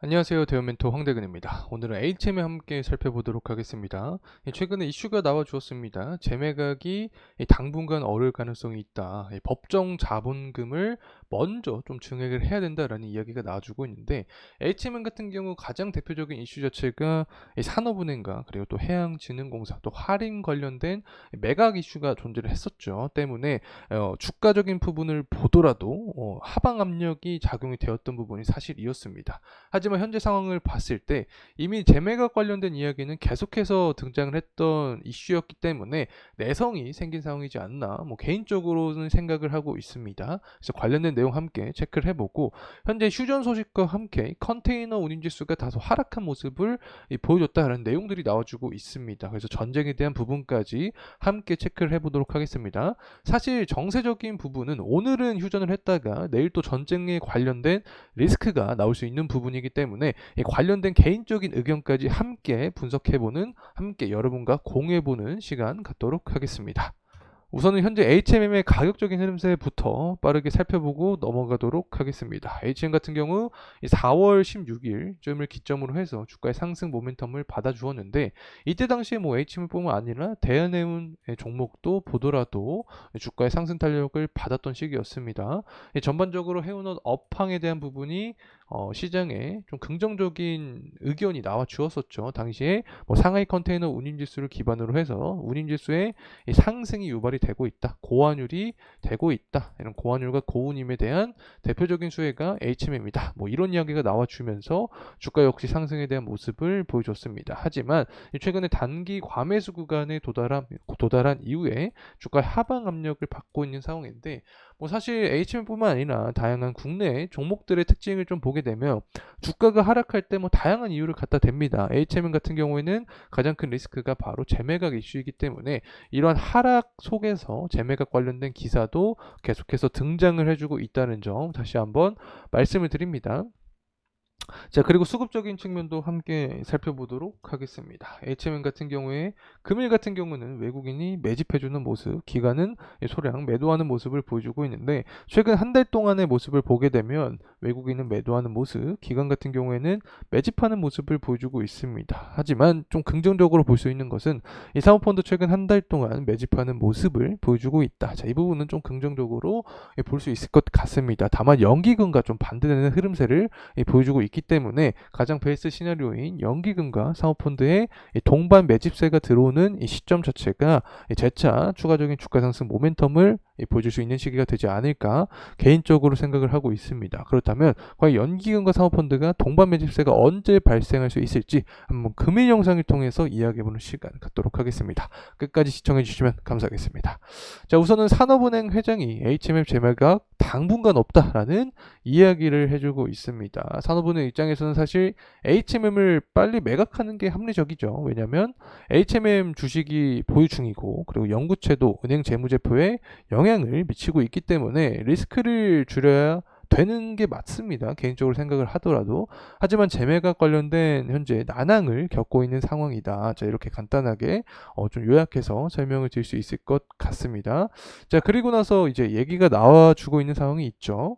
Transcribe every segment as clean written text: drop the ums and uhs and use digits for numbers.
안녕하세요. 대우멘토 황대근입니다. 오늘은 HM에 함께 살펴보도록 하겠습니다. 최근에 이슈가 나와 주었습니다. 재매각이 당분간 어려울 가능성이 있다. 법정 자본금을 먼저 좀 증액을 해야 된다라는 이야기가 나와주고 있는데, HM 같은 경우 가장 대표적인 이슈 자체가 이 산업은행과 그리고 또 해양진흥공사 또 할인 관련된 매각 이슈가 존재를 했었죠. 때문에 주가적인 부분을 보더라도 하방 압력이 작용이 되었던 부분이 사실이었습니다. 하지만 현재 상황을 봤을 때 이미 재매각 관련된 이야기는 계속해서 등장을 했던 이슈였기 때문에 내성이 생긴 상황이지 않나 개인적으로는 생각을 하고 있습니다. 그래서 관련된 내용 함께 체크를 해보고, 현재 휴전 소식과 함께 컨테이너 운임지수가 다소 하락한 모습을 보여줬다는 내용들이 나와주고 있습니다. 그래서 전쟁에 대한 부분까지 함께 체크를 해보도록 하겠습니다. 사실 정세적인 부분은 오늘은 휴전을 했다가 내일 또 전쟁에 관련된 리스크가 나올 수 있는 부분이기 때문에 관련된 개인적인 의견까지 함께 분석해보는, 함께 여러분과 공유해보는 시간 갖도록 하겠습니다. 우선은 현재 HMM의 가격적인 흐름세부터 빠르게 살펴보고 넘어가도록 하겠습니다. HM 같은 경우 4월 16일쯤을 기점으로 해서 주가의 상승 모멘텀을 받아주었는데, 이때 당시에 HM뿐만 아니라 대한해운 종목도 보더라도 주가의 상승 탄력을 받았던 시기였습니다. 전반적으로 해운업 업황에 대한 부분이 시장에 좀 긍정적인 의견이 나와 주었었죠. 당시에 상하이 컨테이너 운임지수를 기반으로 해서 운임지수의 상승이 유발이 되고 있다, 고환율이 되고 있다, 이런 고환율과 고운임에 대한 대표적인 수혜가 HM입니다. 이런 이야기가 나와주면서 주가 역시 상승에 대한 모습을 보여줬습니다. 하지만 최근에 단기 과매수 구간에 도달한 이후에 주가 하방 압력을 받고 있는 상황인데, 사실 HM뿐만 아니라 다양한 국내 종목들의 특징을 좀 보게 되면 주가가 하락할 때 다양한 이유를 갖다 댑니다. HM 같은 경우에는 가장 큰 리스크가 바로 재매각 이슈이기 때문에 이러한 하락 속에서 재매각 관련된 기사도 계속해서 등장을 해주고 있다는 점 다시 한번 말씀을 드립니다. 자, 그리고 수급적인 측면도 함께 살펴보도록 하겠습니다. HMN 같은 경우에 금일 같은 경우는 외국인이 매집해주는 모습, 기관은 소량 매도하는 모습을 보여주고 있는데, 최근 한 달 동안의 모습을 보게 되면 외국인은 매도하는 모습, 기관 같은 경우에는 매집하는 모습을 보여주고 있습니다. 하지만 좀 긍정적으로 볼 수 있는 것은 이 사모펀드 최근 한 달 동안 매집하는 모습을 보여주고 있다. 자, 이 부분은 좀 긍정적으로 볼 수 있을 것 같습니다. 다만 연기금과 좀 반대되는 흐름세를 보여주고 있기 때문에 가장 베이스 시나리오인 연기금과 사모펀드의 동반 매집세가 들어오는 이 시점 자체가 재차 추가적인 주가 상승 모멘텀을 보여줄 수 있는 시기가 되지 않을까 개인적으로 생각을 하고 있습니다. 그렇다면 과연 연기금과 사모펀드가 동반 매집세가 언제 발생할 수 있을지 한번 금일 영상을 통해서 이야기해보는 시간 갖도록 하겠습니다. 끝까지 시청해 주시면 감사하겠습니다. 자, 우선은 산업은행 회장이 HMM 재매각 당분간 없다라는 이야기를 해주고 있습니다. 산업은행 입장에서는 사실 HMM을 빨리 매각하는 게 합리적이죠. 왜냐하면 HMM 주식이 보유 중이고, 그리고 영구채도 은행 재무제표에 영향을 미치고 있기 때문에 리스크를 줄여야 되는 게 맞습니다. 개인적으로 생각을 하더라도. 하지만 재매각 관련된 현재 난항을 겪고 있는 상황이다. 자, 이렇게 간단하게 좀 요약해서 설명을 드릴 수 있을 것 같습니다. 자, 그리고 나서 이제 얘기가 나와주고 있는 상황이 있죠.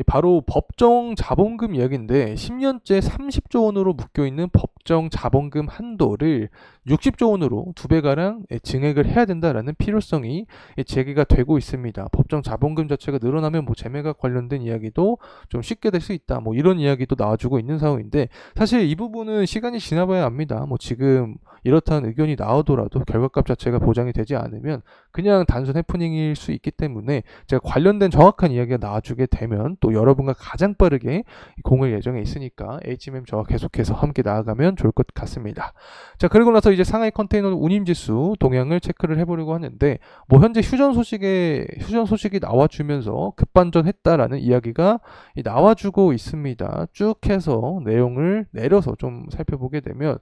바로 법정 자본금 이야기인데, 10년째 30조 원으로 묶여있는 법정 자본금 한도를 60조 원으로 2배가량 증액을 해야 된다라는 필요성이 제기가 되고 있습니다. 법정 자본금 자체가 늘어나면 재매각 관련된 이야기도 좀 쉽게 될 수 있다, 이런 이야기도 나와주고 있는 상황인데, 사실 이 부분은 시간이 지나봐야 압니다. 지금 이렇다는 의견이 나오더라도 결과값 자체가 보장이 되지 않으면 그냥 단순 해프닝일 수 있기 때문에 제가 관련된 정확한 이야기가 나와주게 되면 또 여러분과 가장 빠르게 공을 예정에 있으니까 HMM 저와 계속해서 함께 나아가면 좋을 것 같습니다. 자, 그리고 나서 이제 상하이 컨테이너 운임지수 동향을 체크를 해보려고 하는데, 현재 휴전 소식이 나와주면서 급반전했다라는 이야기가 나와주고 있습니다. 쭉 해서 내용을 내려서 좀 살펴보게 되면,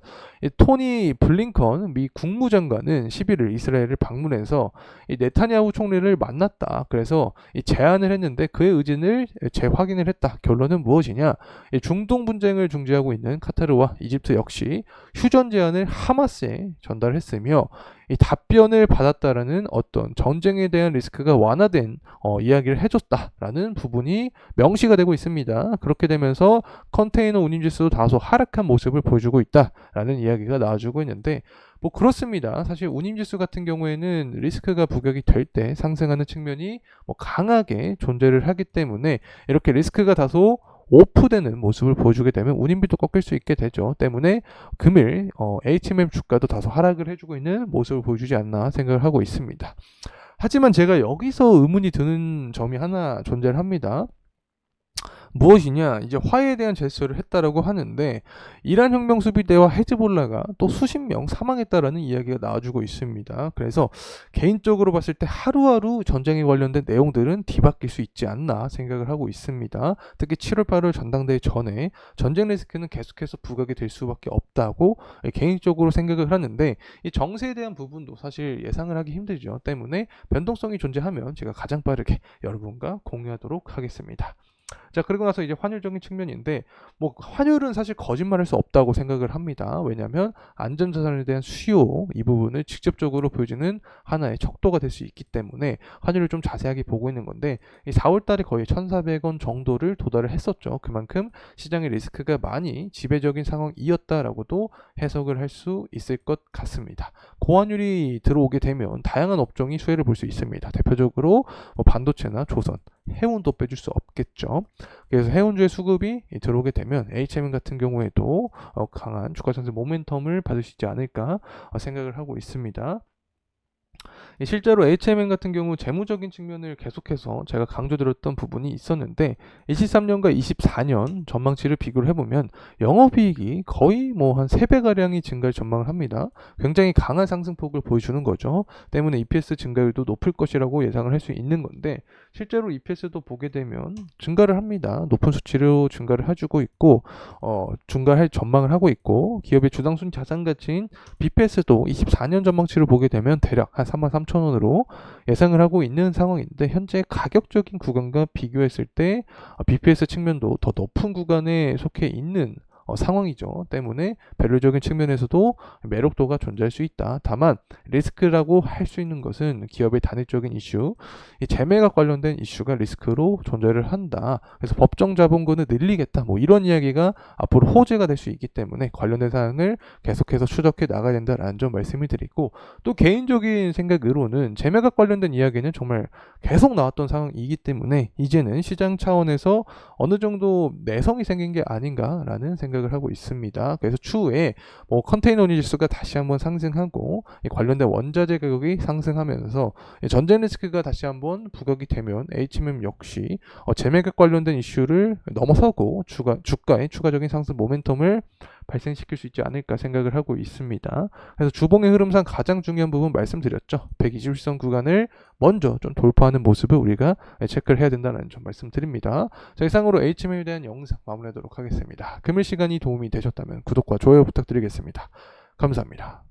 토니 블링컨 미 국무장관은 11일 이스라엘을 방문해서 이 네타냐후 총리를 만났다. 그래서 이 제안을 했는데 그의 의진을 재확인을 했다. 결론은 무엇이냐? 이 중동 분쟁을 중재하고 있는 카타르와 이집트 역시 휴전 제안을 낮게 전달했으며 이 답변을 받았다라는 어떤 전쟁에 대한 리스크가 완화된 이야기를 해줬다라는 부분이 명시가 되고 있습니다. 그렇게 되면서 컨테이너 운임지수도 다소 하락한 모습을 보여주고 있다라는 이야기가 나와주고 있는데 뭐 그렇습니다. 사실 운임지수 같은 경우에는 리스크가 부각이 될 때 상승하는 측면이 뭐 강하게 존재를 하기 때문에 이렇게 리스크가 다소 오프되는 모습을 보여주게 되면 운임비도 꺾일 수 있게 되죠. 때문에 금일 HMM 주가도 다소 하락을 해주고 있는 모습을 보여주지 않나 생각을 하고 있습니다. 하지만 제가 여기서 의문이 드는 점이 하나 존재를 합니다. 무엇이냐? 이제 화해에 대한 제스처를 했다라고 하는데 이란 혁명 수비대와 헤즈볼라가 또 수십 명 사망했다라는 이야기가 나와주고 있습니다. 그래서 개인적으로 봤을 때 하루하루 전쟁에 관련된 내용들은 뒤바뀔 수 있지 않나 생각을 하고 있습니다. 특히 7월 8월 전당대회 전에 전쟁 리스크는 계속해서 부각이 될 수밖에 없다고 개인적으로 생각을 하는데 이 정세에 대한 부분도 사실 예상을 하기 힘들죠. 때문에 변동성이 존재하면 제가 가장 빠르게 여러분과 공유하도록 하겠습니다. 자, 그리고 나서 이제 환율적인 측면인데 뭐 환율은 사실 거짓말할 수 없다고 생각을 합니다. 왜냐하면 안전자산에 대한 수요 이 부분을 직접적으로 보여주는 하나의 척도가 될 수 있기 때문에 환율을 좀 자세하게 보고 있는 건데 이 4월 달에 거의 1,400원 정도를 도달을 했었죠. 그만큼 시장의 리스크가 많이 지배적인 상황이었다라고도 해석을 할 수 있을 것 같습니다. 고환율이 들어오게 되면 다양한 업종이 수혜를 볼 수 있습니다. 대표적으로 뭐 반도체나 조선, 해운도 빼줄 수 없겠죠. 그래서 해운주의 수급이 들어오게 되면 HMM 같은 경우에도 강한 주가 상승 모멘텀을 받을 수 있지 않을까 생각을 하고 있습니다. 실제로 HMM 같은 경우 재무적인 측면을 계속해서 제가 강조드렸던 부분이 있었는데 23년과 24년 전망치를 비교를 해보면 영업이익이 거의 뭐 한 3배가량이 증가할 전망을 합니다. 굉장히 강한 상승폭을 보여주는 거죠. 때문에 EPS 증가율도 높을 것이라고 예상을 할 수 있는 건데 실제로 EPS도 보게 되면 증가를 합니다. 높은 수치로 증가를 해주고 있고 증가할 전망을 하고 있고 기업의 주당순 자산가치인 BPS도 24년 전망치를 보게 되면 대략 한 33,000원으로 예상을 하고 있는 상황인데 현재 가격적인 구간과 비교했을 때 BPS 측면도 더 높은 구간에 속해 있는 상황이죠. 때문에 밸류적인 측면에서도 매력도가 존재할 수 있다. 다만 리스크라고 할 수 있는 것은 기업의 단일적인 이슈, 이 재매각 관련된 이슈가 리스크로 존재를 한다. 그래서 법정 자본금을 늘리겠다. 뭐 이런 이야기가 앞으로 호재가 될 수 있기 때문에 관련된 사항을 계속해서 추적해 나가야 된다라는 점 말씀을 드리고 또 개인적인 생각으로는 재매각 관련된 이야기는 정말 계속 나왔던 상황이기 때문에 이제는 시장 차원에서 어느 정도 내성이 생긴 게 아닌가라는 생각을 하고 있습니다. 그래서 추후에 뭐 컨테이너 운임 지수가 다시 한번 상승하고 관련된 원자재 가격이 상승하면서 전쟁 리스크가 다시 한번 부각이 되면 HMM 역시 재매각 관련된 이슈를 넘어서고 주가의 추가적인 상승 모멘텀을 발생시킬 수 있지 않을까 생각을 하고 있습니다. 그래서 주봉의 흐름상 가장 중요한 부분 말씀드렸죠. 121선 구간을 먼저 좀 돌파하는 모습을 우리가 체크를 해야 된다는 점 말씀드립니다. 자, 이상으로 HMM에 대한 영상 마무리하도록 하겠습니다. 금일 시간이 도움이 되셨다면 구독과 좋아요 부탁드리겠습니다. 감사합니다.